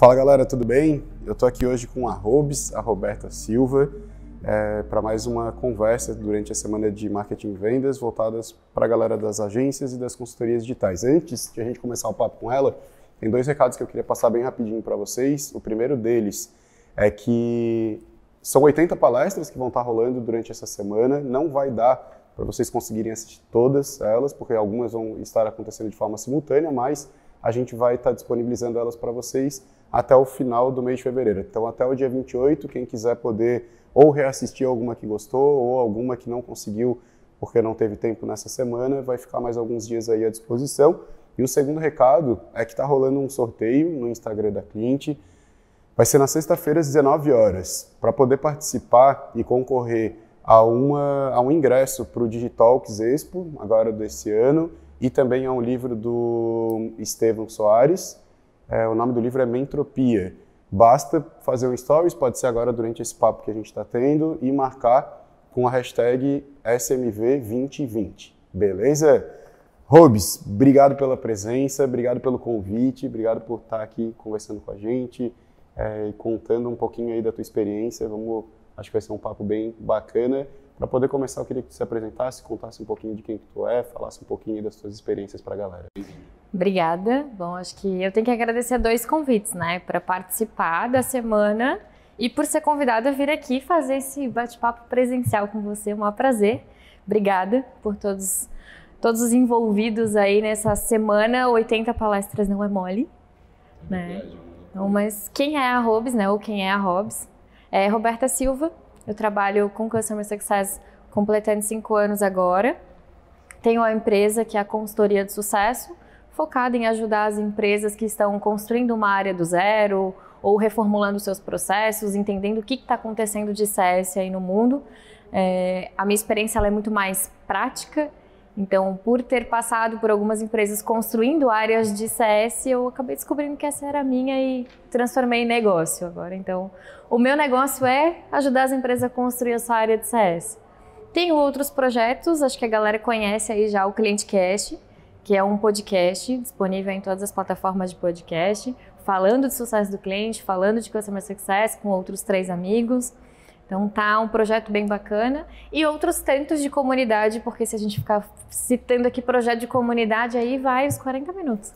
Fala galera, tudo bem? Eu tô aqui hoje com a Robes, a Roberta Silva, para mais uma conversa durante a semana de marketing e vendas voltadas para a galera das agências e das consultorias digitais. Antes de a gente começar o papo com ela, tem dois recados que eu queria passar bem rapidinho para vocês. O primeiro deles é que são 80 palestras que vão estar rolando durante essa semana. Não vai dar para vocês conseguirem assistir todas elas, porque algumas vão estar acontecendo de forma simultânea, mas a gente vai estar disponibilizando elas para vocês até o final do mês de fevereiro. Então, até o dia 28, quem quiser poder ou reassistir alguma que gostou ou alguma que não conseguiu porque não teve tempo nessa semana, vai ficar mais alguns dias aí à disposição. E o segundo recado é que está rolando um sorteio no Instagram da Cliente. Vai ser na sexta-feira às 19 horas. Para poder participar e concorrer a um ingresso para o Digitalks Expo, agora desse ano, e também a um livro do Estevão Soares. O nome do livro é Mentropia. Basta fazer um stories, pode ser agora durante esse papo que a gente está tendo, e marcar com a hashtag SMV2020. Beleza? Robes, obrigado pela presença, obrigado pelo convite, obrigado por estar aqui conversando com a gente e contando um pouquinho aí da tua experiência. Acho que vai ser um papo bem bacana. Para poder começar, eu queria que tu se apresentasse, contasse um pouquinho de quem que tu é, falasse um pouquinho das tuas experiências para a galera. Obrigada. Bom, acho que eu tenho que agradecer a dois convites, né? Para participar da semana e por ser convidada a vir aqui fazer esse bate-papo presencial com você. É um maior prazer. Obrigada por todos os envolvidos aí nessa semana. 80 palestras não é mole, né? Então, mas quem é a Robes, né? Ou quem é a Robes? É Roberta Silva. Eu trabalho com Customer Success completando 5 anos agora. Tenho uma empresa que é a Consultoria de Sucesso, focada em ajudar as empresas que estão construindo uma área do zero ou reformulando seus processos, entendendo o que está acontecendo de CS aí no mundo. A minha experiência ela é muito mais prática, então por ter passado por algumas empresas construindo áreas de CS, eu acabei descobrindo que essa era a minha e transformei em negócio agora. Então o meu negócio é ajudar as empresas a construir essa área de CS. Tenho outros projetos, acho que a galera conhece aí já o ClienteCast, que é um podcast disponível em todas as plataformas de podcast, falando de sucesso do cliente, falando de Customer Success com outros 3 amigos. Então tá um projeto bem bacana. E outros tantos de comunidade, porque se a gente ficar citando aqui projeto de comunidade, aí vai os 40 minutos.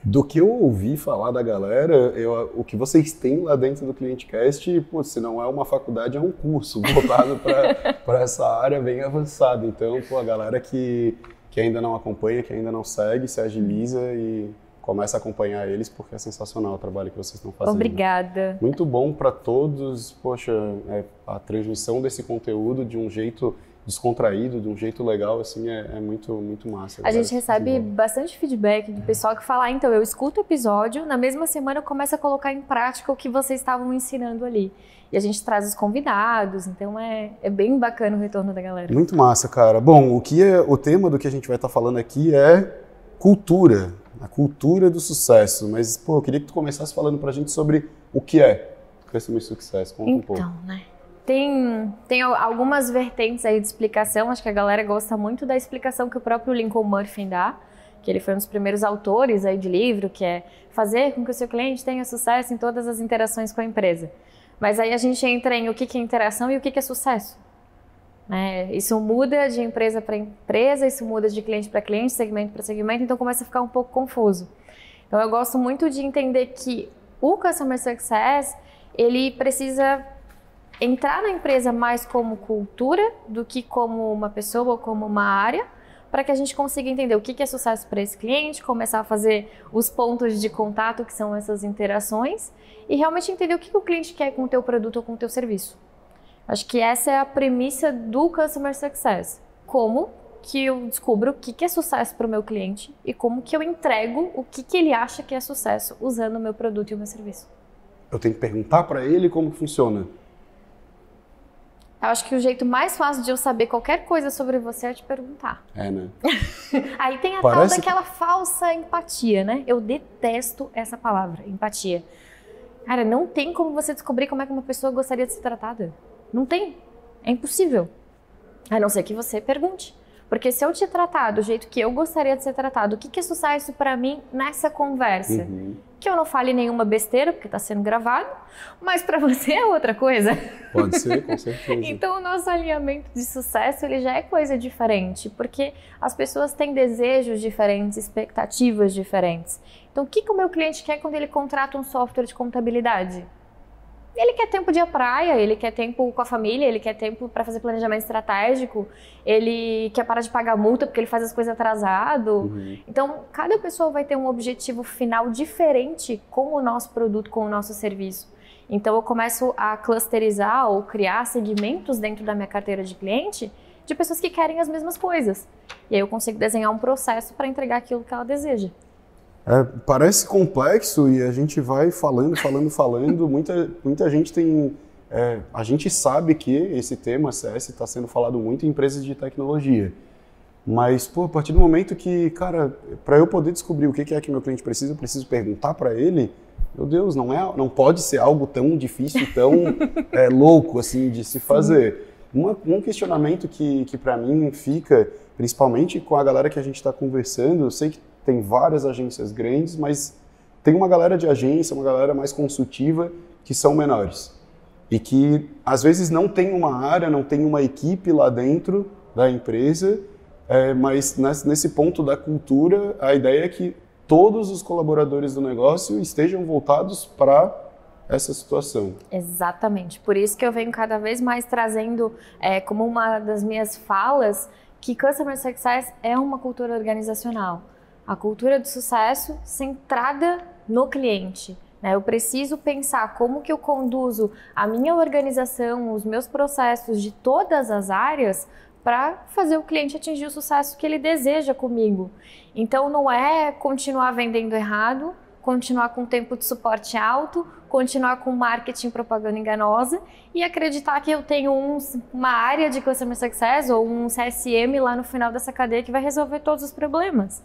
Do que eu ouvi falar da galera, o que vocês têm lá dentro do ClienteCast, pô, se não é uma faculdade, é um curso voltado para essa área bem avançada. Então, pô, a galera que ainda não acompanha, que ainda não segue, se agiliza e começa a acompanhar eles, porque é sensacional o trabalho que vocês estão fazendo. Obrigada. Muito bom para todos, poxa, a transmissão desse conteúdo de um jeito descontraído, de um jeito legal, assim, é muito, muito massa. A gente recebe bastante feedback do pessoal que fala, então, eu escuto o episódio, na mesma semana eu começo a colocar em prática o que vocês estavam ensinando ali. E a gente traz os convidados, então é bem bacana o retorno da galera. Muito massa, cara. Bom, o tema do que a gente vai estar falando aqui é cultura, a cultura do sucesso. Mas, pô, eu queria que tu começasse falando pra gente sobre o que é Customer Success. Conta um pouco. Então, né? Tem algumas vertentes aí de explicação, acho que a galera gosta muito da explicação que o próprio Lincoln Murphy dá, que ele foi um dos primeiros autores aí de livro, que é fazer com que o seu cliente tenha sucesso em todas as interações com a empresa. Mas aí a gente entra em o que é interação e o que é sucesso. Isso muda de empresa para empresa, isso muda de cliente para cliente, segmento para segmento, então começa a ficar um pouco confuso. Então eu gosto muito de entender que o Customer Success, ele precisa entrar na empresa mais como cultura do que como uma pessoa ou como uma área, para que a gente consiga entender o que é sucesso para esse cliente, começar a fazer os pontos de contato, que são essas interações, e realmente entender o que o cliente quer com o teu produto ou com o teu serviço. Acho que essa é a premissa do Customer Success. Como que eu descubro o que é sucesso para o meu cliente e como que eu entrego o que ele acha que é sucesso usando o meu produto e o meu serviço. Eu tenho que perguntar para ele como funciona. Eu acho que o jeito mais fácil de eu saber qualquer coisa sobre você é te perguntar. Né? Aí tem a tal daquela falsa empatia, né? Eu detesto essa palavra, empatia. Cara, não tem como você descobrir como é que uma pessoa gostaria de ser tratada. Não tem. É impossível. A não ser que você pergunte. Porque se eu te tratar do jeito que eu gostaria de ser tratado, o que é sucesso para mim nessa conversa? que eu não fale nenhuma besteira, porque está sendo gravado, mas para você é outra coisa. Pode ser, com certeza. Então o nosso alinhamento de sucesso ele já é coisa diferente, porque as pessoas têm desejos diferentes, expectativas diferentes. Então o que o meu cliente quer quando ele contrata um software de contabilidade? Ele quer tempo de ir à praia, ele quer tempo com a família, ele quer tempo para fazer planejamento estratégico, ele quer parar de pagar multa porque ele faz as coisas atrasado. Então, cada pessoa vai ter um objetivo final diferente com o nosso produto, com o nosso serviço. Então, eu começo a clusterizar ou criar segmentos dentro da minha carteira de cliente de pessoas que querem as mesmas coisas. E aí eu consigo desenhar um processo para entregar aquilo que ela deseja. Parece complexo e a gente vai falando. Muita gente tem... a gente sabe que esse tema CS está sendo falado muito em empresas de tecnologia. Mas, pô, a partir do momento que, cara, para eu poder descobrir o que é que meu cliente precisa, eu preciso perguntar para ele, meu Deus, não pode ser algo tão difícil, tão louco assim de se fazer. Um questionamento que para mim fica, principalmente com a galera que a gente está conversando, eu sei que tem várias agências grandes, mas tem uma galera de agência, uma galera mais consultiva, que são menores. E que, às vezes, não tem uma área, não tem uma equipe lá dentro da empresa, mas nesse ponto da cultura, a ideia é que todos os colaboradores do negócio estejam voltados para essa situação. Exatamente. Por isso que eu venho cada vez mais trazendo como uma das minhas falas que Customer Success é uma cultura organizacional. A cultura do sucesso centrada no cliente. Eu preciso pensar como que eu conduzo a minha organização, os meus processos de todas as áreas para fazer o cliente atingir o sucesso que ele deseja comigo. Então não é continuar vendendo errado, continuar com tempo de suporte alto, continuar com marketing propaganda enganosa e acreditar que eu tenho uma área de Customer Success ou um CSM lá no final dessa cadeia que vai resolver todos os problemas.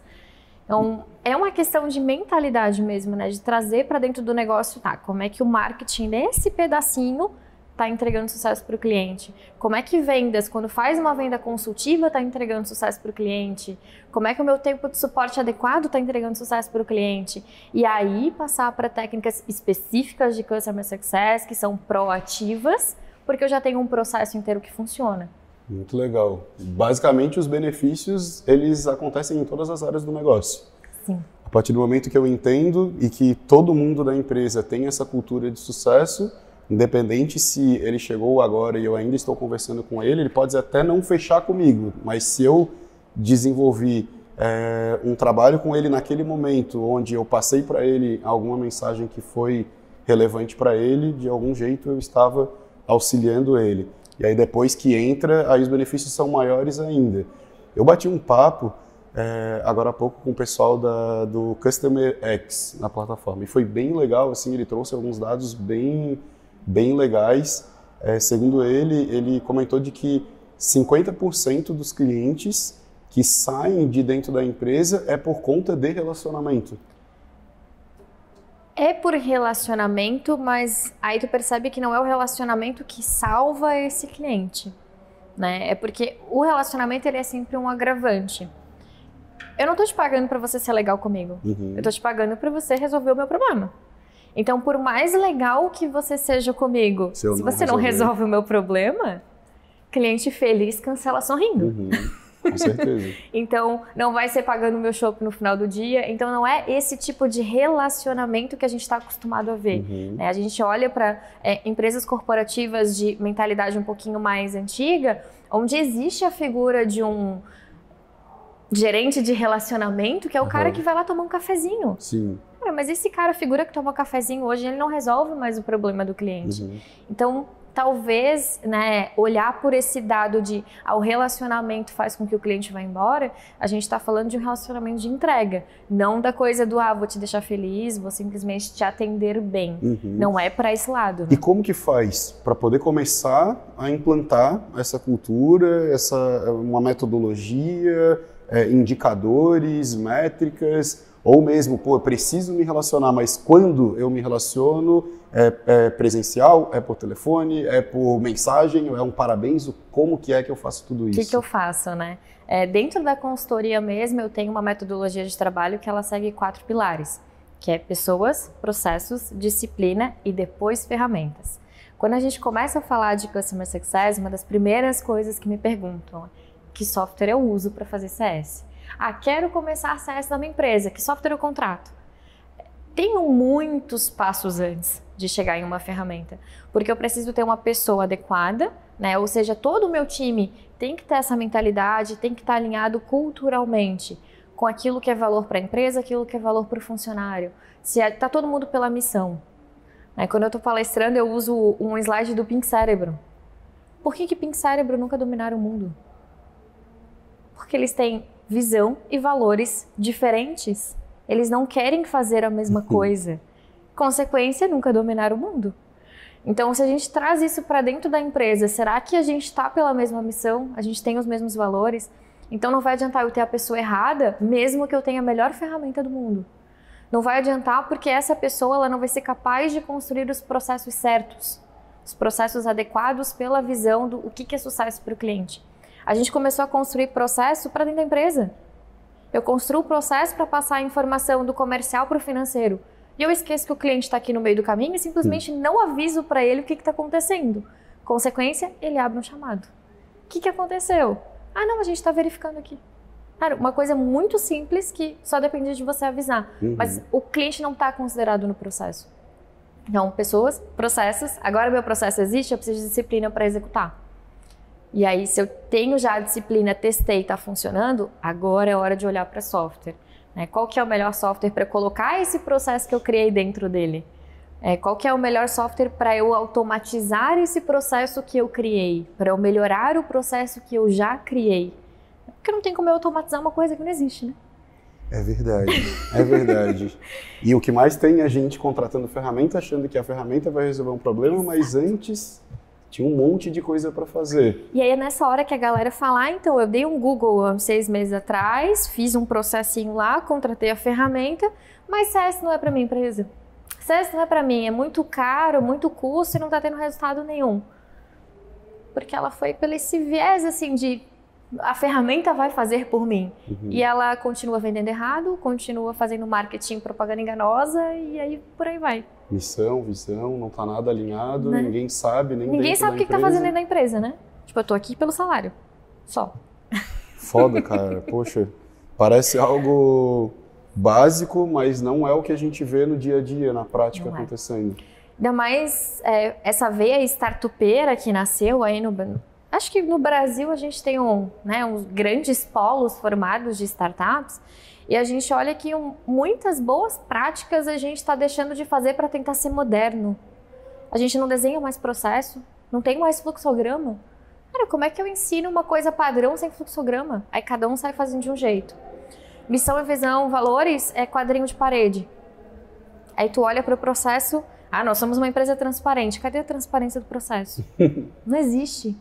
Então, é uma questão de mentalidade mesmo, né? De trazer para dentro do negócio, como é que o marketing nesse pedacinho está entregando sucesso para o cliente? Como é que vendas, quando faz uma venda consultiva, está entregando sucesso para o cliente? Como é que o meu tempo de suporte adequado está entregando sucesso para o cliente? E aí passar para técnicas específicas de Customer Success, que são proativas, porque eu já tenho um processo inteiro que funciona. Muito legal. Basicamente, os benefícios, eles acontecem em todas as áreas do negócio. Sim. A partir do momento que eu entendo e que todo mundo da empresa tem essa cultura de sucesso, independente se ele chegou agora e eu ainda estou conversando com ele, ele pode até não fechar comigo, mas se eu desenvolvi um trabalho com ele naquele momento, onde eu passei para ele alguma mensagem que foi relevante para ele, de algum jeito eu estava auxiliando ele. E aí depois que entra, aí os benefícios são maiores ainda. Eu bati um papo agora há pouco com o pessoal do Customer X na plataforma. E foi bem legal, assim, ele trouxe alguns dados bem legais. Segundo ele comentou de que 50% dos clientes que saem de dentro da empresa é por conta de relacionamento. É por relacionamento, mas aí tu percebe que não é o relacionamento que salva esse cliente, né? É porque o relacionamento ele é sempre um agravante. Eu não tô te pagando para você ser legal comigo. Eu tô te pagando para você resolver o meu problema. Então, por mais legal que você seja comigo, se você não resolve o meu problema, cliente feliz cancela sorrindo. Com certeza. Então, não vai ser pagando o meu chopp no final do dia. Então, não é esse tipo de relacionamento que a gente está acostumado a ver. A gente olha para empresas corporativas de mentalidade um pouquinho mais antiga, onde existe a figura de um gerente de relacionamento, que é o cara que vai lá tomar um cafezinho. Sim. Mas esse cara, a figura que toma um cafezinho hoje, ele não resolve mais o problema do cliente. Então, talvez, olhar por esse dado de o relacionamento faz com que o cliente vá embora, a gente está falando de um relacionamento de entrega, não da coisa do vou te deixar feliz, vou simplesmente te atender bem. Não é para esse lado. E como que faz para poder começar a implantar essa cultura, uma metodologia, indicadores, métricas, ou mesmo, eu preciso me relacionar, mas quando eu me relaciono, é presencial, é por telefone, é por mensagem, é um parabéns, como que é que eu faço tudo isso? O que eu faço, Dentro da consultoria mesmo, eu tenho uma metodologia de trabalho que ela segue 4 pilares. que é pessoas, processos, disciplina e depois ferramentas. Quando a gente começa a falar de Customer Success, uma das primeiras coisas que me perguntam é que software eu uso para fazer CS. Quero começar CS na minha empresa, que software eu contrato? Tenho muitos passos antes de chegar em uma ferramenta, porque eu preciso ter uma pessoa adequada, né? Ou seja, todo o meu time tem que ter essa mentalidade, tem que estar alinhado culturalmente com aquilo que é valor para a empresa, aquilo que é valor para o funcionário. Se está todo mundo pela missão. Quando eu estou palestrando, eu uso um slide do Pink Cérebro. Por que Pink Cérebro nunca dominaram o mundo? Porque eles têm visão e valores diferentes. Eles não querem fazer a mesma coisa. Consequência, nunca dominaram o mundo. Então, se a gente traz isso para dentro da empresa, será que a gente está pela mesma missão? A gente tem os mesmos valores? Então, não vai adiantar eu ter a pessoa errada, mesmo que eu tenha a melhor ferramenta do mundo. Não vai adiantar porque essa pessoa ela não vai ser capaz de construir os processos certos, os processos adequados pela visão do o que é sucesso para o cliente. A gente começou a construir processo para dentro da empresa. Eu construo o processo para passar a informação do comercial para o financeiro. E eu esqueço que o cliente está aqui no meio do caminho e simplesmente não aviso para ele o que está acontecendo. Consequência, ele abre um chamado. O que aconteceu? Não, a gente está verificando aqui. Cara, uma coisa muito simples que só depende de você avisar. Mas o cliente não está considerado no processo. Então, pessoas, processos. Agora meu processo existe, eu preciso de disciplina para executar. E aí, se eu tenho já a disciplina, testei e está funcionando, agora é hora de olhar para software. Qual que é o melhor software para colocar esse processo que eu criei dentro dele? Qual que é o melhor software para eu automatizar esse processo que eu criei? Para eu melhorar o processo que eu já criei? Porque não tem como eu automatizar uma coisa que não existe, né? É verdade, é verdade. E o que mais tem é gente contratando ferramenta, achando que a ferramenta vai resolver um problema, Exato. Mas antes tinha um monte de coisa para fazer. E aí é nessa hora que a galera fala, então eu dei um Google há 6 meses atrás, fiz um processinho lá, contratei a ferramenta, mas CS não é para minha empresa. CS não é para mim, é muito caro, muito custo e não está tendo resultado nenhum. Porque ela foi pelo esse viés assim de a ferramenta vai fazer por mim. E ela continua vendendo errado, continua fazendo marketing, propaganda enganosa e aí por aí vai. Missão, visão, não tá nada alinhado, né? Ninguém sabe, nem Ninguém sabe o que tá fazendo dentro da empresa, né? Tipo, eu tô aqui pelo salário, só. Foda, cara. Poxa, parece algo básico, mas não é o que a gente vê no dia a dia, na prática acontecendo. Ainda mais essa veia startupeira que nasceu aí no... Acho que no Brasil a gente tem uns grandes polos formados de startups e a gente olha que muitas boas práticas a gente está deixando de fazer para tentar ser moderno. A gente não desenha mais processo, não tem mais fluxograma. Cara, como é que eu ensino uma coisa padrão sem fluxograma? Aí cada um sai fazendo de um jeito. Missão e visão, valores é quadrinho de parede. Aí tu olha para o processo, nós somos uma empresa transparente. Cadê a transparência do processo? Não existe.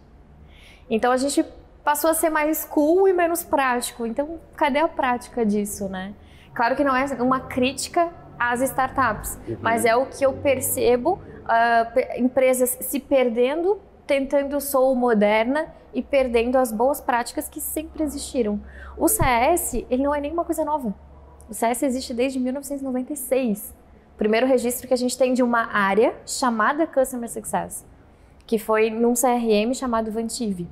Então a gente passou a ser mais cool e menos prático. Então, cadê a prática disso, né? Claro que não é uma crítica às startups, mas é o que eu percebo, empresas se perdendo, tentando sou moderna e perdendo as boas práticas que sempre existiram. O CS, ele não é nenhuma coisa nova. O CS existe desde 1996. O primeiro registro que a gente tem de uma área chamada Customer Success, que foi num CRM chamado Vantive.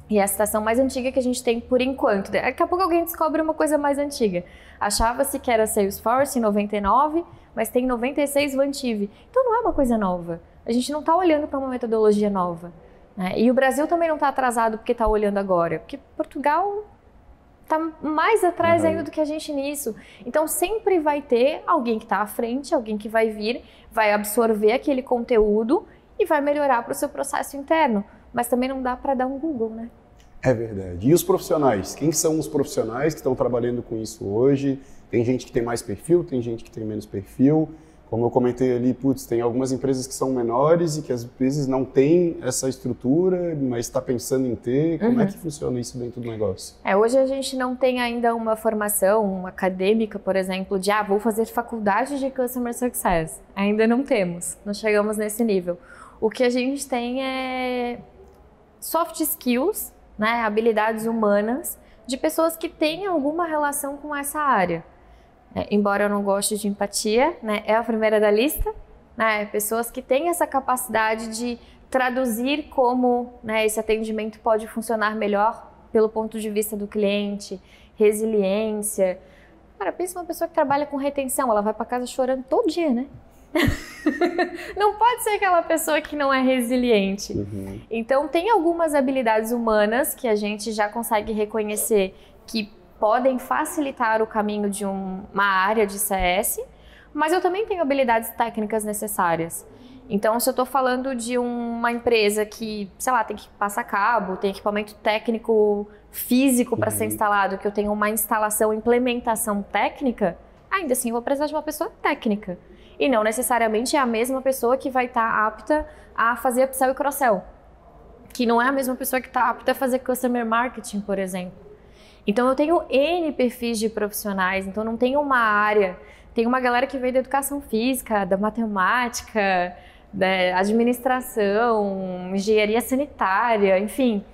E é a citação mais antiga que a gente tem por enquanto. Daqui a pouco alguém descobre uma coisa mais antiga. Achava-se que era Salesforce em 99, mas tem 96 Vantive. Então não é uma coisa nova. A gente não está olhando para uma metodologia nova. Né? E o Brasil também não está atrasado porque está olhando agora. Porque Portugal está mais atrás ainda do que a gente nisso. Então sempre vai ter alguém que está à frente, alguém que vai vir, vai absorver aquele conteúdo e vai melhorar para o seu processo interno. Mas também não dá para dar um Google, né? É verdade. E os profissionais? Quem são os profissionais que estão trabalhando com isso hoje? Tem gente que tem mais perfil, tem gente que tem menos perfil. Como eu comentei ali, tem algumas empresas que são menores e que às vezes não tem essa estrutura, mas está pensando em ter. Como é que funciona isso dentro do negócio? Hoje a gente não tem ainda uma formação acadêmica, por exemplo, de vou fazer faculdade de Customer Success. Ainda não temos, não chegamos nesse nível. O que a gente tem é soft skills, né, habilidades humanas de pessoas que têm alguma relação com essa área. embora eu não goste de empatia, né, é a primeira da lista, né, pessoas que têm essa capacidade de traduzir como, né, esse atendimento pode funcionar melhor pelo ponto de vista do cliente, resiliência. Cara, pensa uma pessoa que trabalha com retenção, ela vai para casa chorando todo dia, né? Não pode ser aquela pessoa que não é resiliente. Então, tem algumas habilidades humanas que a gente já consegue reconhecer que podem facilitar o caminho de uma área de CS, mas eu também tenho habilidades técnicas necessárias. Então, se eu estou falando de uma empresa que, sei lá, tem que passar cabo, tem equipamento técnico físico para ser instalado, que eu tenho uma instalação, implementação técnica, ainda assim eu vou precisar de uma pessoa técnica. E não necessariamente é a mesma pessoa que vai estar apta a fazer upsell e cross-sell. Que não é a mesma pessoa que está apta a fazer customer marketing, por exemplo. Então, eu tenho N perfis de profissionais, então não tem uma área. Tem uma galera que veio da educação física, da matemática, da administração, engenharia sanitária, enfim.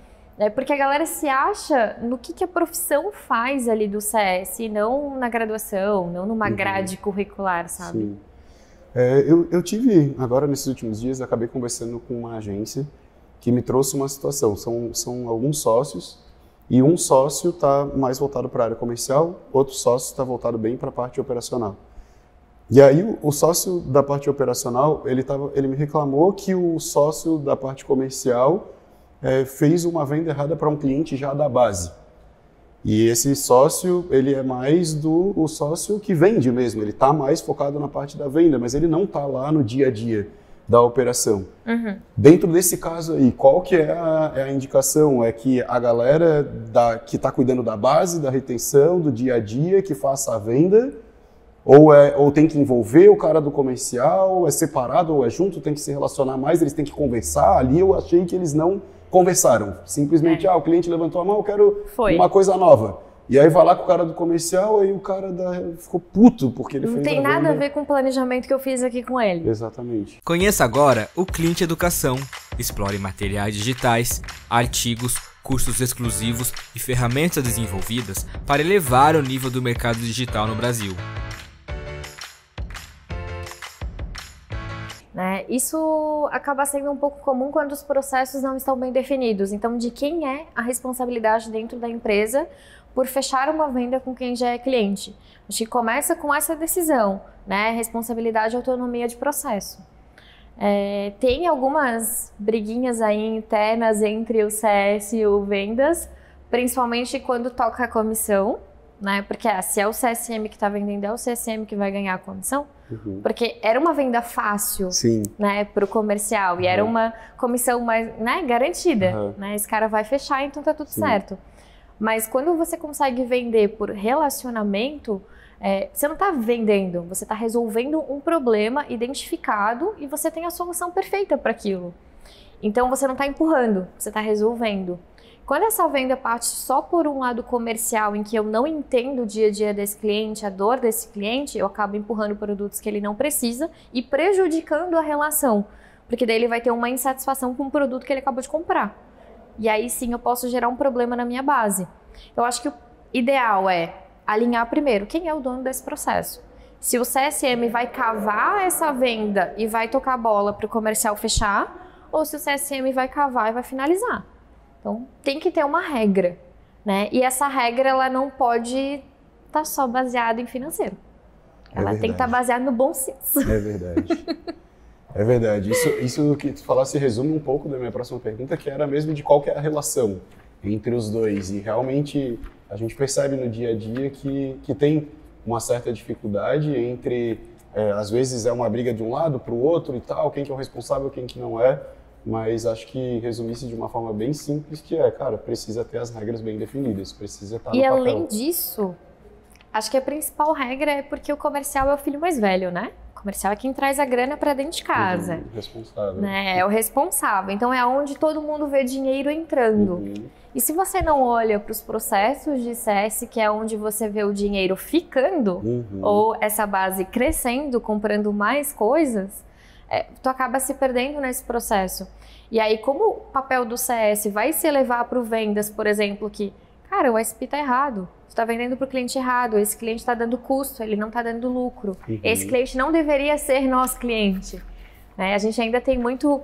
Porque a galera se acha no que a profissão faz ali do CS, e não na graduação, não numa grade curricular, sabe? Sim. Eu tive, agora nesses últimos dias, acabei conversando com uma agência que me trouxe uma situação. São alguns sócios, e um sócio está mais voltado para a área comercial, outro sócio está voltado bem para a parte operacional. E aí o sócio da parte operacional, ele me reclamou que o sócio da parte comercial fez uma venda errada para um cliente já da base. E esse sócio, ele é mais o sócio que vende mesmo, ele está mais focado na parte da venda, mas ele não está lá no dia a dia da operação. Dentro desse caso aí, qual que é a indicação? É que a galera que está cuidando da base, da retenção, do dia a dia, que faça a venda, ou tem que envolver o cara do comercial, é separado ou é junto, tem que se relacionar mais, eles têm que conversar. Ali eu achei que eles não conversaram. Simplesmente, o cliente levantou a mão, eu quero uma coisa nova. E aí vai lá com o cara do comercial, aí o cara ficou puto porque ele fez a venda. Não tem nada a ver com o planejamento que eu fiz aqui com ele. Exatamente. Conheça agora o Cliente Educação. Explore materiais digitais, artigos, cursos exclusivos e ferramentas desenvolvidas para elevar o nível do mercado digital no Brasil. Isso acaba sendo um pouco comum quando os processos não estão bem definidos. Então, de quem é a responsabilidade dentro da empresa por fechar uma venda com quem já é cliente? Acho que começa com essa decisão, responsabilidade e autonomia de processo. Tem algumas briguinhas aí internas entre o CS e o vendas, principalmente quando toca a comissão, porque se é o CSM que está vendendo, é o CSM que vai ganhar a comissão. Porque era uma venda fácil para o comercial e era uma comissão mais garantida. Esse cara vai fechar, então tá tudo certo. Mas quando você consegue vender por relacionamento, você não está vendendo, você está resolvendo um problema identificado e você tem a solução perfeita para aquilo. Então você não está empurrando, você está resolvendo. Quando essa venda parte só por um lado comercial, em que eu não entendo o dia a dia desse cliente, a dor desse cliente, eu acabo empurrando produtos que ele não precisa e prejudicando a relação. Porque daí ele vai ter uma insatisfação com o produto que ele acabou de comprar. E aí sim eu posso gerar um problema na minha base. Eu acho que o ideal é alinhar primeiro quem é o dono desse processo. Se o CSM vai cavar essa venda e vai tocar a bola para o comercial fechar, ou se o CSM vai cavar e vai finalizar. Então, tem que ter uma regra, E essa regra, ela não pode estar só baseada em financeiro. Ela tem que estar baseada no bom senso. É verdade. É verdade. Isso que tu falasse resume um pouco da minha próxima pergunta, que era mesmo de qual que é a relação entre os dois. E realmente a gente percebe no dia a dia que tem uma certa dificuldade entre, às vezes é uma briga de um lado para o outro e tal, quem que é o responsável, quem que não é. Mas acho que resumisse de uma forma bem simples, que precisa ter as regras bem definidas, precisa estar no papel. E além disso, acho que a principal regra é porque o comercial é o filho mais velho, O comercial é quem traz a grana para dentro de casa. Responsável. É o responsável. Então é onde todo mundo vê dinheiro entrando. E se você não olha para os processos de CS, que é onde você vê o dinheiro ficando, ou essa base crescendo, comprando mais coisas, tu acaba se perdendo nesse processo. E aí, como o papel do CS vai se elevar para o vendas, por exemplo, que, cara, o SP tá errado. está vendendo para o cliente errado, esse cliente está dando custo, ele não está dando lucro. Esse cliente não deveria ser nosso cliente. A gente ainda tem muito...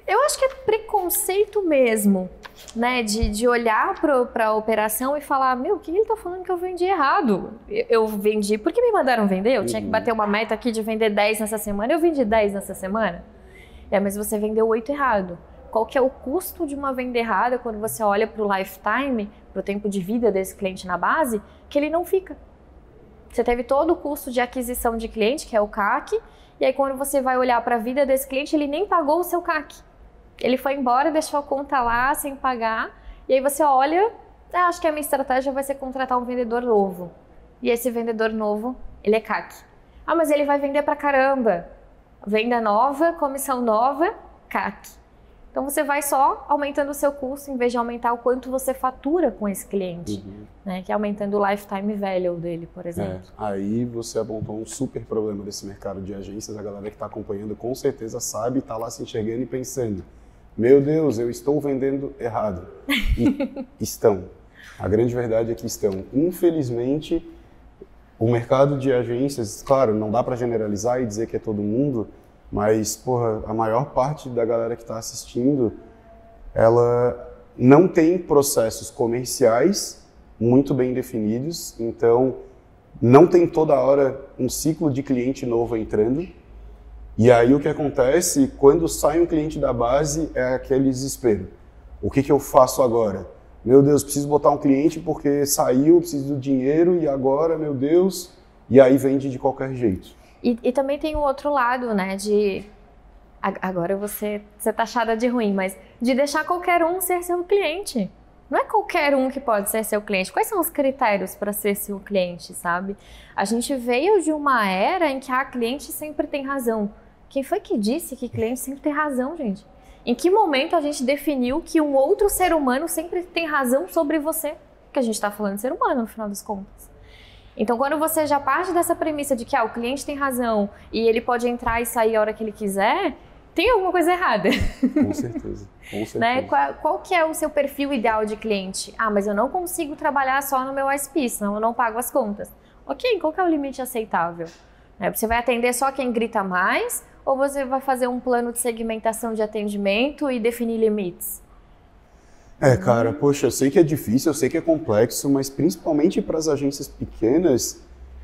Eu acho que é preconceito mesmo, né? De olhar para a operação e falar, meu, o que ele está falando que eu vendi errado? Eu vendi porque me mandaram vender, eu tinha que bater uma meta aqui de vender 10 nessa semana, eu vendi 10 nessa semana. Mas você vendeu 8 errado. Qual que é o custo de uma venda errada quando você olha para o lifetime, para o tempo de vida desse cliente na base, que ele não fica? Você teve todo o custo de aquisição de cliente, que é o CAC, e aí quando você vai olhar para a vida desse cliente, ele nem pagou o seu CAC. Ele foi embora, deixou a conta lá sem pagar, e aí você olha, acho que a minha estratégia vai ser contratar um vendedor novo. E esse vendedor novo, ele é CAC. Mas ele vai vender pra caramba. Venda nova, comissão nova, CAC. Então você vai só aumentando o seu custo em vez de aumentar o quanto você fatura com esse cliente, né? Que é aumentando o lifetime value dele, por exemplo. Aí você apontou um super problema desse mercado de agências. A galera que está acompanhando com certeza sabe, está lá se enxergando e pensando, meu Deus, eu estou vendendo errado. E estão. A grande verdade é que estão. Infelizmente, o mercado de agências, claro, não dá para generalizar e dizer que é todo mundo, mas, porra, a maior parte da galera que está assistindo, ela não tem processos comerciais muito bem definidos, então não tem toda hora um ciclo de cliente novo entrando. E aí o que acontece, quando sai um cliente da base, é aquele desespero. O que eu faço agora? Meu Deus, preciso botar um cliente porque saiu, preciso do dinheiro e agora, meu Deus, e aí vende de qualquer jeito. E também tem o outro lado, né, agora eu vou ser taxada de ruim, mas de deixar qualquer um ser seu cliente. Não é qualquer um que pode ser seu cliente. Quais são os critérios para ser seu cliente, sabe? A gente veio de uma era em que a cliente sempre tem razão. Quem foi que disse que cliente sempre tem razão, gente? Em que momento a gente definiu que um outro ser humano sempre tem razão sobre você? Porque a gente está falando de ser humano, no final das contas. Então, quando você já parte dessa premissa de que o cliente tem razão e ele pode entrar e sair a hora que ele quiser, tem alguma coisa errada. Com certeza, com certeza. Né? Qual que é o seu perfil ideal de cliente? Mas eu não consigo trabalhar só no meu ISP, senão eu não pago as contas. Ok, qual que é o limite aceitável? Você vai atender só quem grita mais ou você vai fazer um plano de segmentação de atendimento e definir limites? Cara, poxa, eu sei que é difícil, eu sei que é complexo, mas principalmente para as agências pequenas,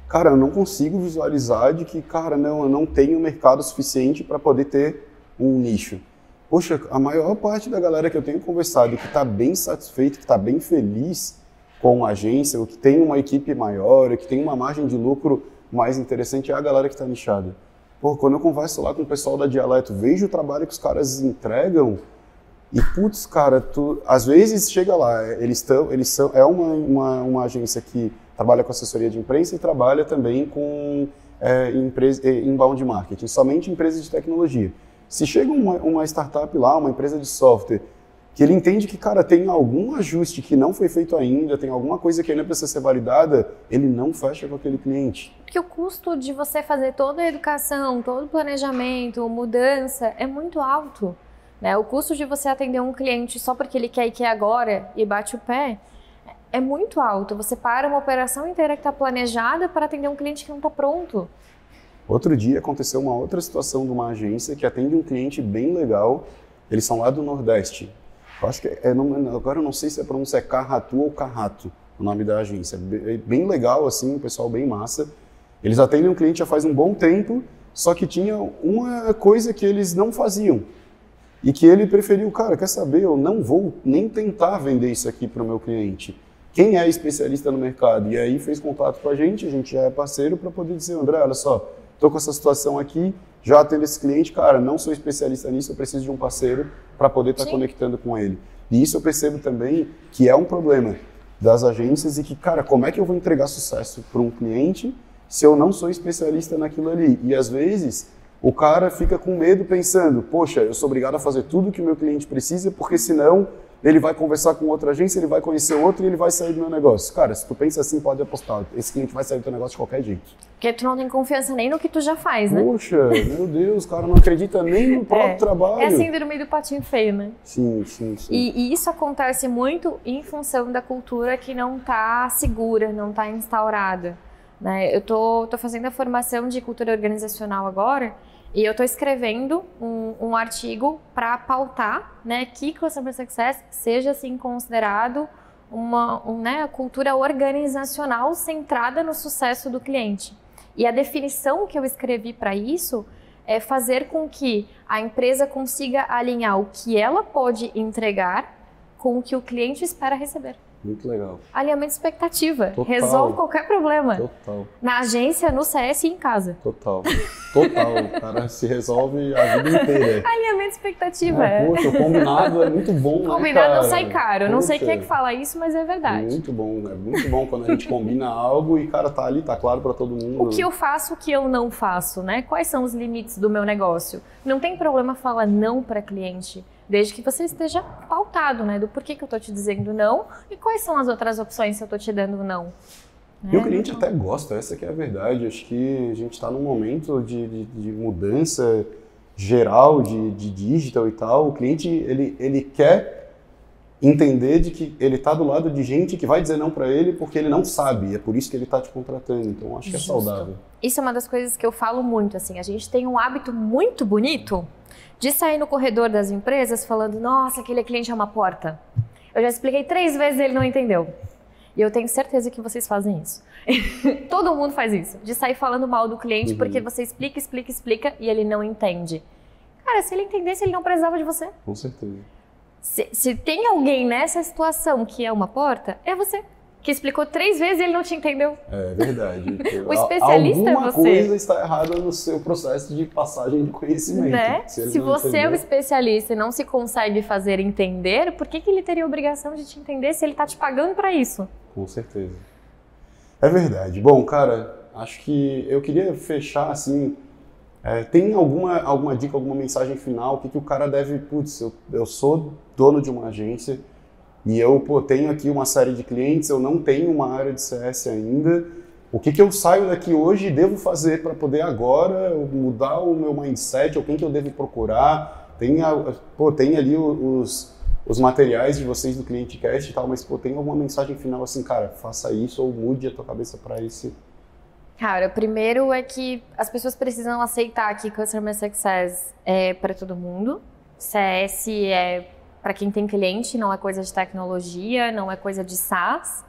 cara, eu não consigo visualizar de que, cara, não, eu não tenho mercado suficiente para poder ter um nicho. Poxa, a maior parte da galera que eu tenho conversado que está bem satisfeito, que está bem feliz com a agência, ou que tem uma equipe maior, ou que tem uma margem de lucro mais interessante, é a galera que está nichada. Pô, quando eu converso lá com o pessoal da Dialeto, vejo o trabalho que os caras entregam e, putz, cara, às vezes chega lá, é uma agência que trabalha com assessoria de imprensa e trabalha também com inbound marketing, somente empresas de tecnologia. Se chega uma startup lá, uma empresa de software, que ele entende que, cara, tem algum ajuste que não foi feito ainda, tem alguma coisa que ainda precisa ser validada, ele não fecha com aquele cliente. Porque o custo de você fazer toda a educação, todo o planejamento, mudança, é muito alto. Né? O custo de você atender um cliente só porque ele quer e quer agora e bate o pé, é muito alto. Você para uma operação inteira que está planejada para atender um cliente que não está pronto. Outro dia aconteceu uma outra situação de uma agência que atende um cliente bem legal. Eles são lá do Nordeste. Eu acho que agora eu não sei se a pronúncia é Carratu ou Carrato, o nome da agência. É bem legal, assim, o pessoal bem massa. Eles atendem um cliente já faz um bom tempo, só que tinha uma coisa que eles não faziam. E que ele preferiu, cara, quer saber, eu não vou nem tentar vender isso aqui para o meu cliente. Quem é especialista no mercado? E aí fez contato com a gente já é parceiro para poder dizer, André, olha só, estou com essa situação aqui, já atendo esse cliente, cara, não sou especialista nisso, eu preciso de um parceiro para poder estar conectando com ele. E isso eu percebo também que é um problema das agências e que, cara, como é que eu vou entregar sucesso para um cliente se eu não sou especialista naquilo ali? E às vezes o cara fica com medo pensando, poxa, eu sou obrigado a fazer tudo que o meu cliente precisa porque senão ele vai conversar com outra agência, ele vai conhecer outro e ele vai sair do meu negócio. Cara, se tu pensa assim, pode apostar, esse cliente vai sair do teu negócio de qualquer jeito. Porque tu não tem confiança nem no que tu já faz, né? Poxa, meu Deus, o cara não acredita nem no próprio trabalho. É a síndrome do patinho feio, né? Sim, sim, sim. E isso acontece muito em função da cultura que não está segura, não está instaurada, né? Eu tô fazendo a formação de cultura organizacional agora e eu tô escrevendo um artigo para pautar, né, que Customer Success seja assim considerado uma cultura organizacional centrada no sucesso do cliente. E a definição que eu escrevi para isso é fazer com que a empresa consiga alinhar o que ela pode entregar com o que o cliente espera receber. Muito legal. Alinhamento de expectativa. Total. Resolve qualquer problema. Total. Na agência, no CS e em casa. Total. O cara se resolve a vida inteira. Alinhamento de expectativa. Poxa, o combinado é muito bom, né, combinado cara? não sai caro. Poxa, não sei quem é que fala isso, mas é verdade. Muito bom, né? Muito bom quando a gente combina algo e, cara, tá ali, tá claro pra todo mundo. O que eu faço, o que eu não faço, né? Quais são os limites do meu negócio? Não tem problema falar não para cliente, desde que você esteja pautado, né? Do porquê que eu tô te dizendo não e quais são as outras opções se eu tô te dando não. E o cliente até gosta, essa que é a verdade. Acho que a gente está num momento de mudança geral, de digital e tal. O cliente, ele quer entender de que ele está do lado de gente que vai dizer não para ele porque ele não sabe. É por isso que ele está te contratando. Então, acho que é saudável. Isso é uma das coisas que eu falo muito, assim. A gente tem um hábito muito bonito de sair no corredor das empresas falando, nossa, aquele cliente é uma porta. Eu já expliquei 3 vezes e ele não entendeu. E eu tenho certeza que vocês fazem isso. Todo mundo faz isso, de sair falando mal do cliente porque você explica e ele não entende. Cara, se ele entendesse, ele não precisava de você. Com certeza. Se tem alguém nessa situação que é uma porta, é você. Que explicou 3 vezes e ele não te entendeu. É verdade. O especialista é você. Alguma coisa está errada no seu processo de passagem de conhecimento. Né? Se você é o especialista e não se consegue fazer entender, por que ele teria a obrigação de te entender se ele está te pagando para isso? Com certeza. É verdade. Bom, cara, acho que eu queria fechar assim. Tem alguma dica, alguma mensagem final? O que o cara deve... Putz, eu sou dono de uma agência e eu tenho aqui uma série de clientes, eu não tenho uma área de CS ainda. O que eu saio daqui hoje e devo fazer para poder agora mudar o meu mindset? Ou quem que eu devo procurar? Tem ali os materiais de vocês do ClienteCast e tal, mas tem alguma mensagem final assim, cara, faça isso ou mude a tua cabeça para esse... Cara, o primeiro é que as pessoas precisam aceitar que Customer Success é para todo mundo. CS é para quem tem cliente, não é coisa de tecnologia, não é coisa de SaaS.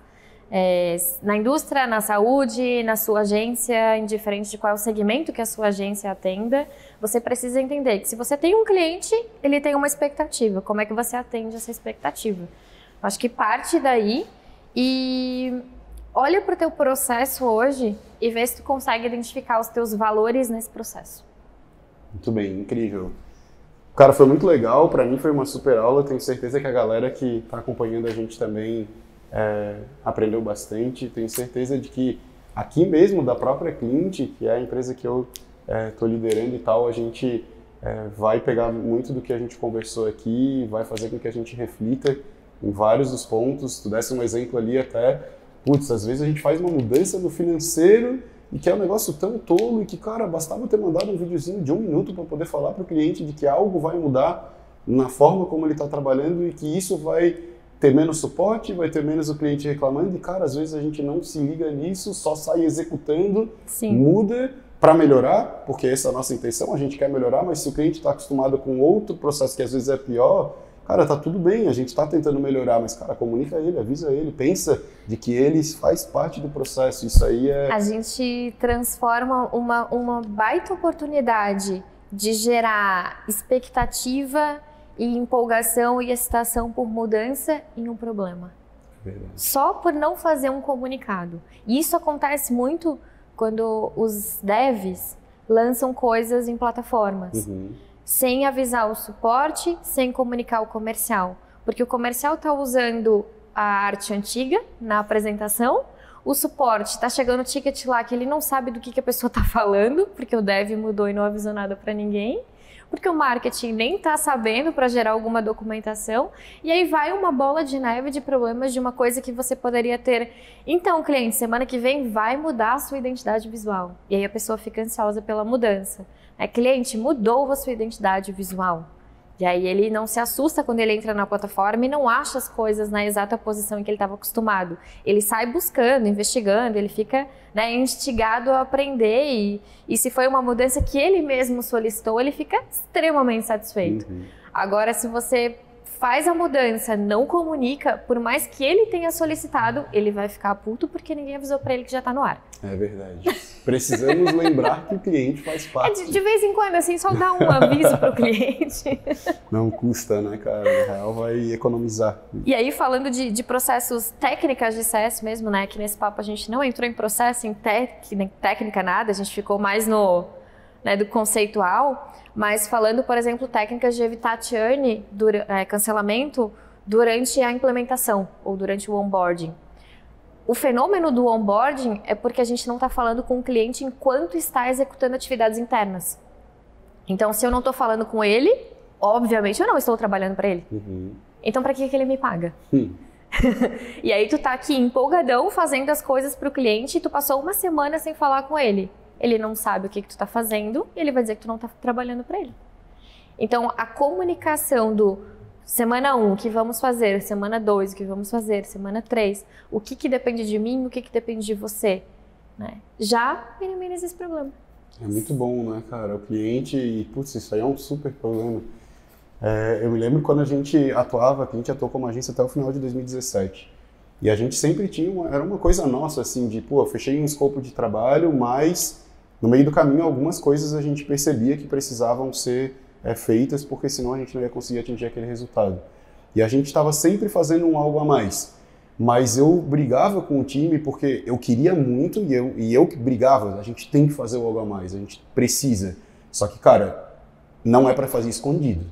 Na indústria, na saúde, na sua agência, indiferente de qual é o segmento que a sua agência atenda, você precisa entender que se você tem um cliente, ele tem uma expectativa. Como é que você atende essa expectativa? Acho que parte daí e olha para o teu processo hoje e vê se tu consegue identificar os teus valores nesse processo. Muito bem, incrível. Cara, foi muito legal, para mim foi uma super aula, tenho certeza que a galera que está acompanhando a gente também aprendeu bastante, tenho certeza de que aqui mesmo da própria Cliente, que é a empresa que eu estou liderando e tal, a gente vai pegar muito do que a gente conversou aqui, vai fazer com que a gente reflita em vários dos pontos. Tu desse um exemplo ali até, às vezes a gente faz uma mudança no financeiro e que é um negócio tão tolo e que, cara, bastava ter mandado um videozinho de 1 minuto para poder falar para o cliente de que algo vai mudar na forma como ele está trabalhando e que isso vai ter menos suporte, vai ter menos o cliente reclamando e, cara, às vezes a gente não se liga nisso, só sai executando, Sim. Muda para melhorar, porque essa é a nossa intenção, a gente quer melhorar, mas se o cliente está acostumado com outro processo que às vezes é pior, cara, tá tudo bem, a gente está tentando melhorar, mas, cara, comunica ele, avisa ele, pensa de que ele faz parte do processo, isso aí é... A gente transforma uma baita oportunidade de gerar expectativa e empolgação e excitação por mudança em um problema. Verdade. Só por não fazer um comunicado. E isso acontece muito quando os devs lançam coisas em plataformas. Sem avisar o suporte, sem comunicar o comercial. Porque o comercial está usando a arte antiga na apresentação, o suporte está chegando o ticket lá que ele não sabe do que a pessoa está falando, porque o dev mudou e não avisou nada para ninguém. porque o marketing nem está sabendo para gerar alguma documentação, e aí vai uma bola de neve de problemas de uma coisa que você poderia ter. Então, cliente, semana que vem vai mudar a sua identidade visual. E aí a pessoa fica ansiosa pela mudança. Cliente, mudou a sua identidade visual. E aí ele não se assusta quando ele entra na plataforma e não acha as coisas na exata posição em que ele estava acostumado. Ele sai buscando, investigando, ele fica, né, instigado a aprender e se foi uma mudança que ele mesmo solicitou, ele fica extremamente satisfeito. Agora, se você faz a mudança, não comunica, por mais que ele tenha solicitado, ele vai ficar puto porque ninguém avisou para ele que já está no ar. É verdade. Precisamos lembrar que o cliente faz parte. De vez em quando, assim, só dá um aviso para o cliente. Não custa, né, cara? Na real, vai economizar. E aí, falando de processos técnicas de CS mesmo, né, que nesse papo a gente não entrou em processo, em técnica nada, a gente ficou mais no, né, do conceitual, mas falando, por exemplo, técnicas de evitar churn, cancelamento, durante a implementação ou durante o onboarding. O fenômeno do onboarding é porque a gente não está falando com o cliente enquanto está executando atividades internas. Então, se eu não estou falando com ele, obviamente eu não estou trabalhando para ele. Então, para que ele me paga? E aí tu tá aqui empolgadão fazendo as coisas para o cliente e tu passou uma semana sem falar com ele. Ele não sabe o que tu tá fazendo e ele vai dizer que tu não tá trabalhando para ele. Então, a comunicação do semana 1, o que vamos fazer? Semana 2, o que vamos fazer? Semana 3, o que depende de mim, o que depende de você? Né? Já minimiza esse problema. É muito bom, né, cara? O cliente, e putz, isso aí é um super problema. Eu me lembro quando a gente atuava, que a gente atuou como agência até o final de 2017. E a gente sempre tinha, era uma coisa nossa, assim, de, pô, eu fechei um escopo de trabalho, mas no meio do caminho algumas coisas a gente percebia que precisavam ser feitas, porque senão a gente não ia conseguir atingir aquele resultado. E a gente estava sempre fazendo um algo a mais. Mas eu brigava com o time porque eu queria muito e eu que brigava, a gente tem que fazer o algo a mais, a gente precisa. Só que, cara, não é para fazer escondido.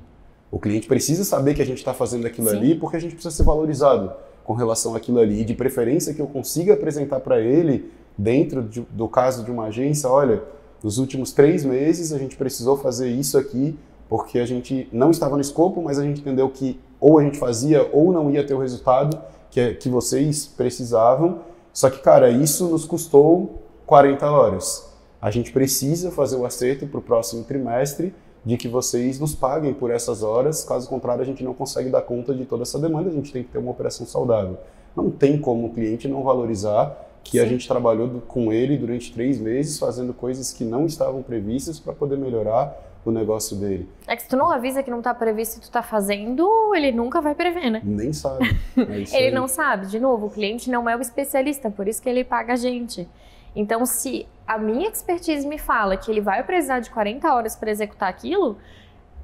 O cliente precisa saber que a gente está fazendo aquilo ali porque a gente precisa ser valorizado com relação àquilo ali. E de preferência que eu consiga apresentar para ele, dentro do caso de uma agência, olha, nos últimos 3 meses a gente precisou fazer isso aqui porque a gente não estava no escopo, mas a gente entendeu que ou a gente fazia ou não ia ter o resultado que vocês precisavam. Só que, cara, isso nos custou 40 horas. A gente precisa fazer o acerto para o próximo trimestre de que vocês nos paguem por essas horas, caso contrário a gente não consegue dar conta de toda essa demanda, a gente tem que ter uma operação saudável. Não tem como o cliente não valorizar que a gente trabalhou com ele durante 3 meses fazendo coisas que não estavam previstas para poder melhorar o negócio dele. É que se tu não avisa que não está previsto e tu está fazendo, ele nunca vai prever, né? Nem sabe. Ele não sabe. De novo, o cliente não é o especialista, por isso que ele paga a gente. Então, se a minha expertise me fala que ele vai precisar de 40 horas para executar aquilo,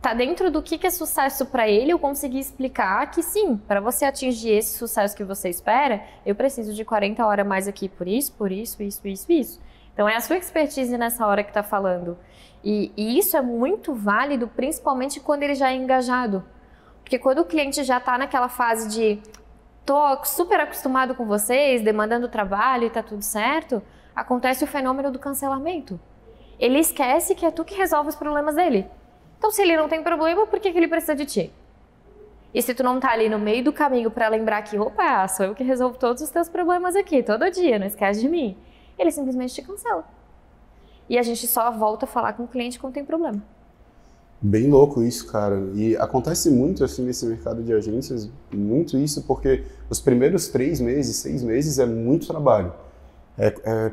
tá dentro do que é sucesso para ele, eu conseguir explicar que sim, para você atingir esse sucesso que você espera, eu preciso de 40 horas mais aqui por isso. Então, é a sua expertise nessa hora que tá falando. E isso é muito válido, principalmente quando ele já é engajado. Porque quando o cliente já tá naquela fase de tô super acostumado com vocês, demandando trabalho e tá tudo certo, acontece o fenômeno do cancelamento. Ele esquece que é tu que resolve os problemas dele. Então, se ele não tem problema, por que ele precisa de ti? E se tu não tá ali no meio do caminho para lembrar que, opa, sou eu que resolvo todos os teus problemas aqui, todo dia, não esquece de mim. Ele simplesmente te cancela. E a gente só volta a falar com o cliente quando tem problema. Bem louco isso, cara. E acontece muito assim nesse mercado de agências, muito isso, porque os primeiros 3 meses, 6 meses é muito trabalho.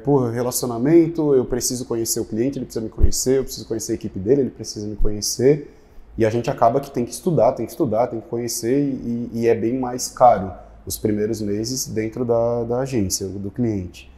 Por relacionamento, eu preciso conhecer o cliente, ele precisa me conhecer, eu preciso conhecer a equipe dele, ele precisa me conhecer. E a gente acaba que tem que estudar, tem que conhecer e é bem mais caro os primeiros meses dentro da agência, do cliente.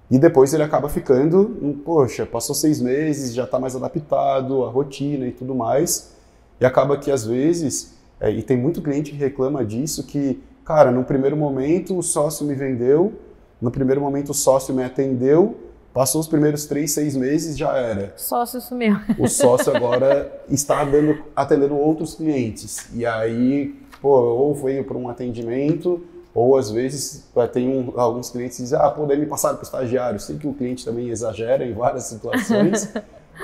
E depois ele acaba ficando, poxa, passou 6 meses, já está mais adaptado à rotina e tudo mais. E acaba que às vezes, e tem muito cliente que reclama disso, que, cara, no primeiro momento o sócio me vendeu, no primeiro momento o sócio me atendeu, passou os primeiros 3, 6 meses, já era. O sócio sumiu. O sócio agora está atendendo outros clientes. E aí, ou veio para um atendimento, ou às vezes tem alguns clientes que dizem, daí me passaram para o estagiário. Sei que o cliente também exagera em várias situações,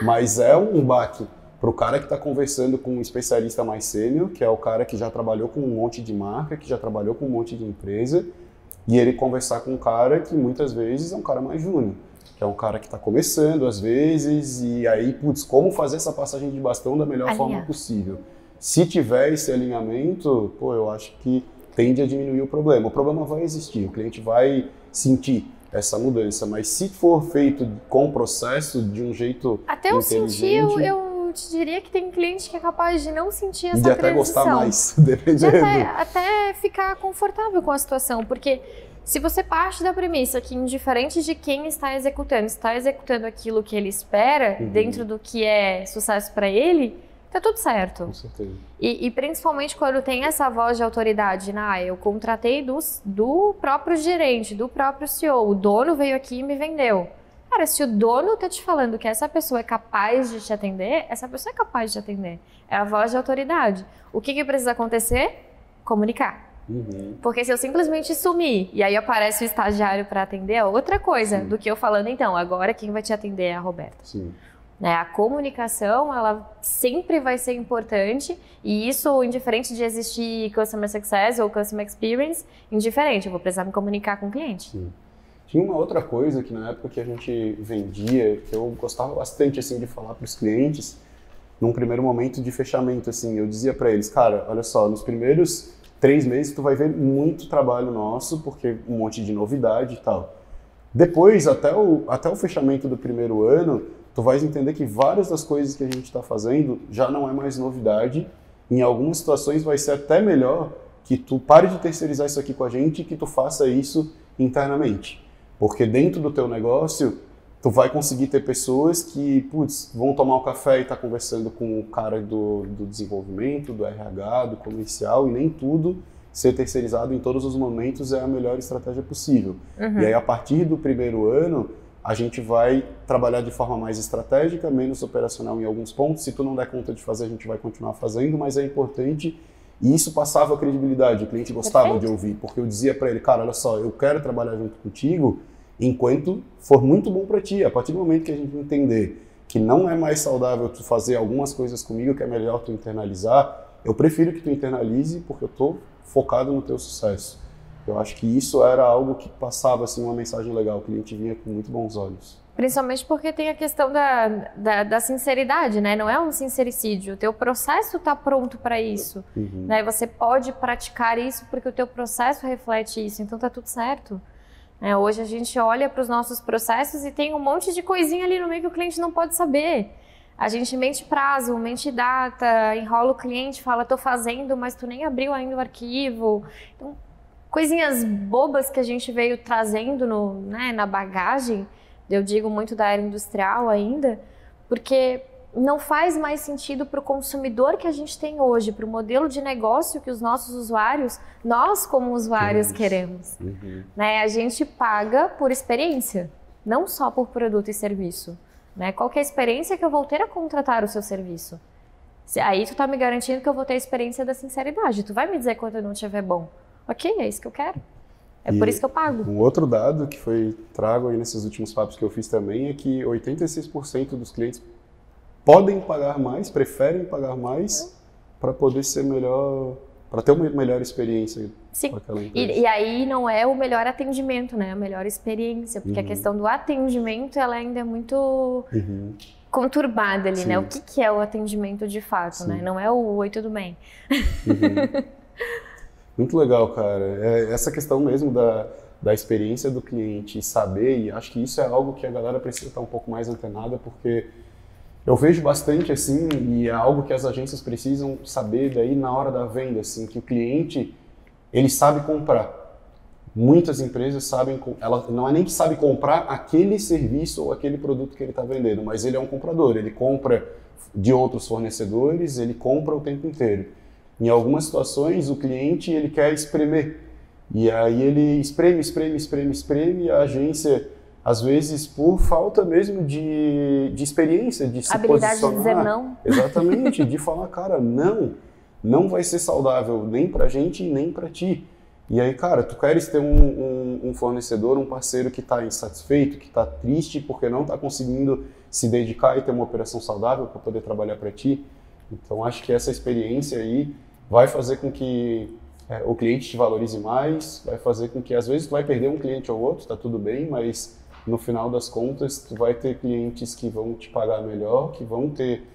mas é um baque. para o cara que está conversando com um especialista mais sênior, que é o cara que já trabalhou com um monte de marca, que já trabalhou com um monte de empresa, e ele conversar com um cara que muitas vezes é um cara mais júnior, que é um cara que está começando às vezes, e aí, putz, como fazer essa passagem de bastão da melhor forma possível? Se tiver esse alinhamento, pô, eu acho que tende a diminuir o problema. O problema vai existir, o cliente vai sentir essa mudança, mas se for feito com o processo de um jeito até eu sentir, eu te diria que tem cliente que é capaz de não sentir essa transição. De até gostar mais, dependendo. De até ficar confortável com a situação, porque se você parte da premissa que, indiferente de quem está executando aquilo que ele espera, dentro do que é sucesso para ele, tá tudo certo. Com certeza. E principalmente quando tem essa voz de autoridade, eu contratei do próprio gerente, do próprio CEO, o dono veio aqui e me vendeu. Cara, se o dono tá te falando que essa pessoa é capaz de te atender, essa pessoa é capaz de te atender. É a voz de autoridade. O que precisa acontecer? Comunicar. Porque se eu simplesmente sumir e aí aparece o estagiário para atender, é outra coisa do que eu falando, então, agora quem vai te atender é a Roberta. Sim. A comunicação, ela sempre vai ser importante, e isso, indiferente de existir Customer Success ou Customer Experience, indiferente, eu vou precisar me comunicar com o cliente. Sim. Tinha uma outra coisa que na época que a gente vendia, que eu gostava bastante assim, de falar para os clientes, num primeiro momento de fechamento, assim, eu dizia para eles, cara, olha só, nos primeiros 3 meses tu vai ver muito trabalho nosso, porque um monte de novidade e tal. Depois, até o fechamento do primeiro ano, tu vais entender que várias das coisas que a gente está fazendo já não é mais novidade. Em algumas situações vai ser até melhor que tu pare de terceirizar isso aqui com a gente e que tu faça isso internamente. Porque dentro do teu negócio, tu vai conseguir ter pessoas que, vão tomar um café e tá conversando com o cara do desenvolvimento, do RH, do comercial, e nem tudo ser terceirizado em todos os momentos é a melhor estratégia possível. E aí, a partir do primeiro ano, a gente vai trabalhar de forma mais estratégica, menos operacional em alguns pontos. Se tu não der conta de fazer, a gente vai continuar fazendo, mas é importante. E isso passava a credibilidade, o cliente gostava de ouvir, porque eu dizia para ele, cara, olha só, eu quero trabalhar junto contigo enquanto for muito bom para ti. A partir do momento que a gente entender que não é mais saudável tu fazer algumas coisas comigo, que é melhor tu internalizar, eu prefiro que tu internalize, porque eu tô focado no teu sucesso. Eu acho que isso era algo que passava assim, uma mensagem legal, o cliente vinha com muito bons olhos. Principalmente porque tem a questão da sinceridade, né? Não é um sincericídio, o teu processo está pronto para isso. Né? Você pode praticar isso porque o teu processo reflete isso, então tá tudo certo. Hoje a gente olha para os nossos processos e tem um monte de coisinha ali no meio que o cliente não pode saber. A gente mente prazo, mente data, enrola o cliente, fala, tô fazendo, mas tu nem abriu ainda o arquivo. Então, coisinhas bobas que a gente veio trazendo na bagagem, eu digo muito da era industrial ainda, porque não faz mais sentido para o consumidor que a gente tem hoje, para o modelo de negócio que os nossos usuários, nós como usuários queremos. A gente paga por experiência, não só por produto e serviço. Qual que é a experiência que eu vou ter a contratar o seu serviço? Aí tu tá me garantindo que eu vou ter a experiência da sinceridade. Tu vai me dizer quando não estiver bom. Ok, é isso que eu quero. Por isso que eu pago. Um outro dado que foi trago aí nesses últimos papos que eu fiz também é que 86% dos clientes podem pagar mais, preferem pagar mais para poder ser melhor, para ter uma melhor experiência. Sim, e aí não é o melhor atendimento, né? A melhor experiência, porque a questão do atendimento ela ainda é muito conturbada ali, né? O que é o atendimento de fato, né? Não é o oi, tudo bem. Muito legal, cara. Essa questão mesmo da experiência do cliente e saber, e acho que isso é algo que a galera precisa estar um pouco mais antenada, porque eu vejo bastante assim, e é algo que as agências precisam saber daí na hora da venda, assim, que o cliente, ele sabe comprar. Muitas empresas sabem, ela não é nem que sabe comprar aquele serviço ou aquele produto que ele está vendendo, mas ele é um comprador, ele compra de outros fornecedores, ele compra o tempo inteiro. Em algumas situações, o cliente ele quer espremer, e aí ele espreme, e a agência, às vezes, por falta mesmo de experiência, de se habilidade posicionar. De dizer não. Exatamente, de falar, cara, não vai ser saudável nem pra gente, nem pra ti. E aí, cara, tu queres ter um fornecedor, um parceiro que está insatisfeito, que está triste porque não está conseguindo se dedicar e ter uma operação saudável para poder trabalhar para ti. Então, acho que essa experiência aí vai fazer com que o cliente te valorize mais, vai fazer com que, às vezes, tu vai perder um cliente ou outro, tá tudo bem, mas no final das contas, tu vai ter clientes que vão te pagar melhor, que vão ter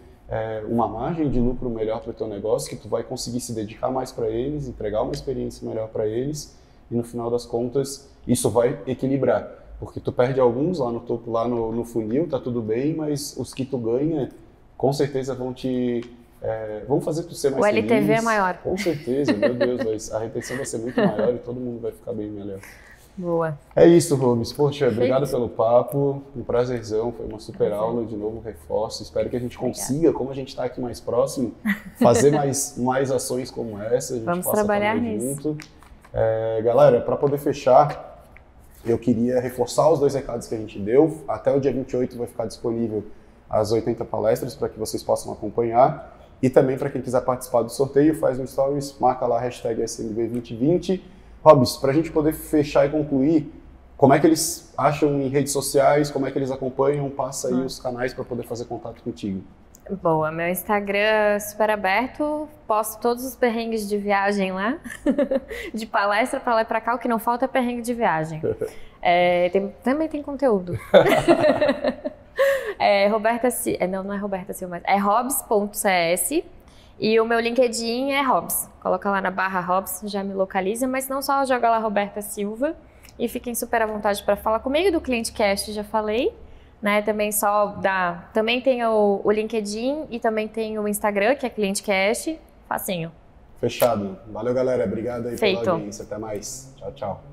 uma margem de lucro melhor para o teu negócio, que tu vai conseguir se dedicar mais para eles, entregar uma experiência melhor para eles, e no final das contas, isso vai equilibrar. Porque tu perde alguns lá no topo, lá no funil, tá tudo bem, mas os que tu ganha, com certeza vão fazer tu ser mais feliz. O LTV é maior. Com certeza, meu Deus, a retenção vai ser muito maior e todo mundo vai ficar bem melhor. Boa. É isso, Rubens. Poxa, obrigado pelo papo, um prazerzão, foi uma super aula, de novo reforço. Espero que a gente consiga, como a gente está aqui mais próximo, fazer mais ações como essa. A gente Vamos trabalhar nisso. Junto. Galera, para poder fechar, eu queria reforçar os 2 recados que a gente deu. Até o dia 28 vai ficar disponível as 80 palestras para que vocês possam acompanhar. E também para quem quiser participar do sorteio, faz um stories, marca lá a hashtag SMB2020. Robs, para a gente poder fechar e concluir, como é que eles acham em redes sociais, como é que eles acompanham, passa aí os canais para poder fazer contato contigo. Boa, meu Instagram é super aberto, posto todos os perrengues de viagem lá, de palestra para lá e para cá, o que não falta é perrengue de viagem. Também tem conteúdo. Não é Roberta Silva, é robs.cs. E o meu LinkedIn é Robs. Coloca lá na barra Robs, já me localiza, mas não só joga lá Roberta Silva. E fiquem super à vontade para falar comigo do ClienteCast, já falei. Né? Também tem o LinkedIn e também tem o Instagram, que é ClienteCast. Facinho. Fechado. Valeu, galera. Obrigado aí pela audiência. Até mais. Tchau, tchau.